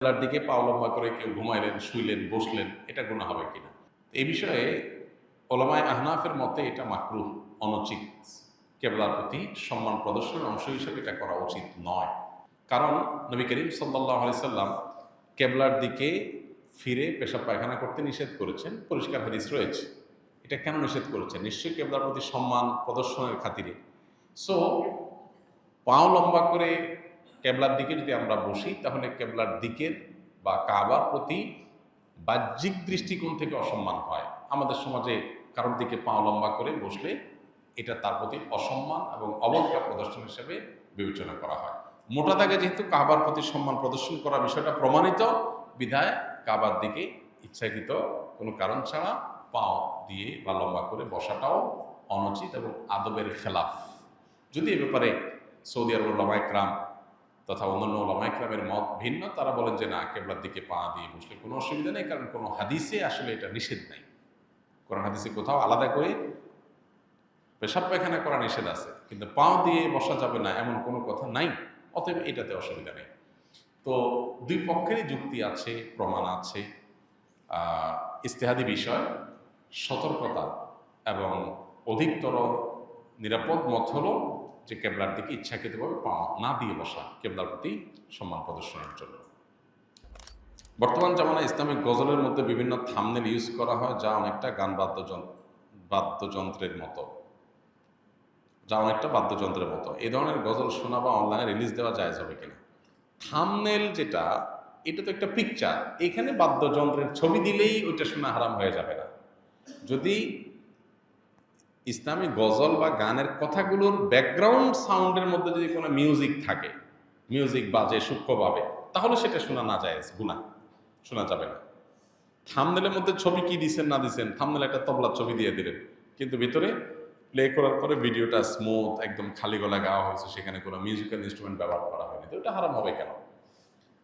কেবলার দিকে পা লম্বা করে কেউ ঘুমাইলেন, শুইলেন, বসলেন, এটা গুনাহ হবে কিনা? এই বিষয়ে উলামায়ে আহনাফের মতে এটা মাকরুহ, অনুচিত। কেবলার প্রতি সম্মান প্রদর্শনের অংশ হিসেবে এটা করা উচিত নয়। কারণ নবী করিম সাল্লাল্লাহু আলাইহি সাল্লাম কেবলার দিকে ফিরে পেশাব পায়খানা করতে নিষেধ করেছেন। পরিষ্কার হাদিস রয়েছে। এটা কেন নিষেধ করেছেন? নিশ্চয়ই কেবলার প্রতি সম্মান প্রদর্শনের খাতিরে। সো পাও লম্বা করে কেবলার দিকে যদি আমরা বসি, তাহলে কেবলার দিকের বা কাবার প্রতি বাহ্যিক দৃষ্টিকোণ থেকে অসম্মান হয়। আমাদের সমাজে কারোর দিকে পাও লম্বা করে বসলে এটা তার প্রতি অসম্মান এবং অবজ্ঞা প্রদর্শন হিসেবে বিবেচনা করা হয়। মোটা দাগে যেহেতু কাবার প্রতি সম্মান প্রদর্শন করা বিষয়টা প্রমাণিত, বিধায় কাবার দিকে ইচ্ছাকৃত কোনো কারণ ছাড়া পাও দিয়ে বা লম্বা করে বসাটাও অনুচিত এবং আদবের খেলাফ। যদি এ ব্যাপারে সৌদি আরবের ওলামা ইকরাম তথা অন্যান্য ওলামা ইকরামের মত ভিন্ন, তারা বলেন যে না, কেবলার দিকে পা দিয়ে বসলে কোনো অসুবিধা নেই, কারণ কোনো হাদিসে আসলে এটা নিষেধ নাই। কোরআন হাদিসে কোথাও আলাদা করে পেশাব পায়খানা করা নিষেধ আছে, কিন্তু পাও দিয়ে বসা যাবে না এমন কোনো কথা নাই। অতএব এটাতে অসুবিধা নেই। তো দুই পক্ষেরই যুক্তি আছে, প্রমাণ আছে। ইজতিহাদি বিষয়, সতর্কতা এবং অধিকতর নিরাপদ মত হলো যে কেবলার দিকে ইচ্ছাকৃতভাবে পা না দিয়ে বসা, কেবলার প্রতি সম্মান প্রদর্শনের জন্য। বর্তমান জামানায় ইসলামিক গজলের মধ্যে বিভিন্ন থাম্বনেল ইউজ করা হয়, যা অনেকটা গান বাদ্যযন্ত্রের মতো এই ধরনের গজল শোনা বা অনলাইনে রিলিজ দেওয়া জায়েজ হবে কিনা? থাম্বনেল যেটা, এটা তো একটা পিকচার, এখানে বাদ্যযন্ত্রের ছবি দিলেই ওইটা শোনা হারাম হয়ে যাবে না। যদি ইসলামী গজল বা গানের কথাগুলোর ব্যাকগ্রাউন্ড সাউন্ডের মধ্যে যদি কোনো মিউজিক থাকে, মিউজিক বাজে সূক্ষ্মভাবে, তাহলে সেটা শোনা না জায়েজ, গুনাহ, শোনা যাবে না। থাম্বনেলের মধ্যে ছবি কি দিচ্ছেন না দিচ্ছেন, থাম্বনেল একটা তবলার ছবি দিয়ে দিলেন, কিন্তু ভিতরে প্লে করার পরে ভিডিওটা স্মুথ, একদম খালি গলা গাওয়া হয়েছে, সেখানে কোনো মিউজিক্যাল ইনস্ট্রুমেন্ট ব্যবহার করা হয়নি, তো এটা হারাম হবে কেন?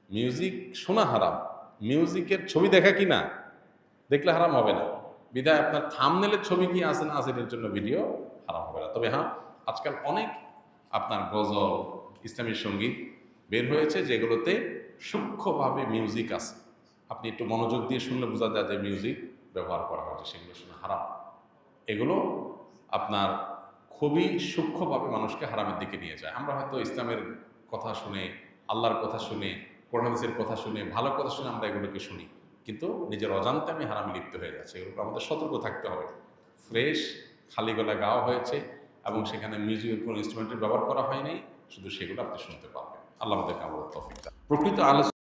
মিউজিক শোনা হারাম, মিউজিকের ছবি দেখা কি না, দেখলে হারাম হবে না। বিধায় আপনার থাম্বনেলের ছবি কি আছে না আছে এটার জন্য ভিডিও হারাম হবে না। তবে হ্যাঁ, আজকাল অনেক আপনার গজল, ইসলামী সঙ্গীত বের হয়েছে যেগুলোতে সূক্ষ্মভাবে মিউজিক আছে। আপনি একটু মনোযোগ দিয়ে শুনলে বোঝা যায় যে মিউজিক ব্যবহার করা হচ্ছে, সেগুলো শোনা হারাম। এগুলো আপনার খুবই সূক্ষ্মভাবে মানুষকে হারামের দিকে নিয়ে যায়। আমরা হয়তো ইসলামের কথা শুনে, আল্লাহর কথা শুনে, কোরআন হাদিসের কথা শুনে, ভালো কথা শুনে আমরা এগুলোকে শুনি, কিন্তু নিজের অজান্তে আমি হারামে লিপ্ত হয়ে যাচ্ছে। এগুলোকে আমাদের সতর্ক থাকতে হবে। ফ্রেশ খালি গলা গাওয়া হয়েছে এবং সেখানে মিউজিকের কোনো ইনস্ট্রুমেন্টের ব্যবহার করা হয়নি, শুধু সেগুলো আপনি শুনতে পারবেন। আল্লাহ আমাদেরকে আমাদের তৌফিক দান। প্রকৃত আহলে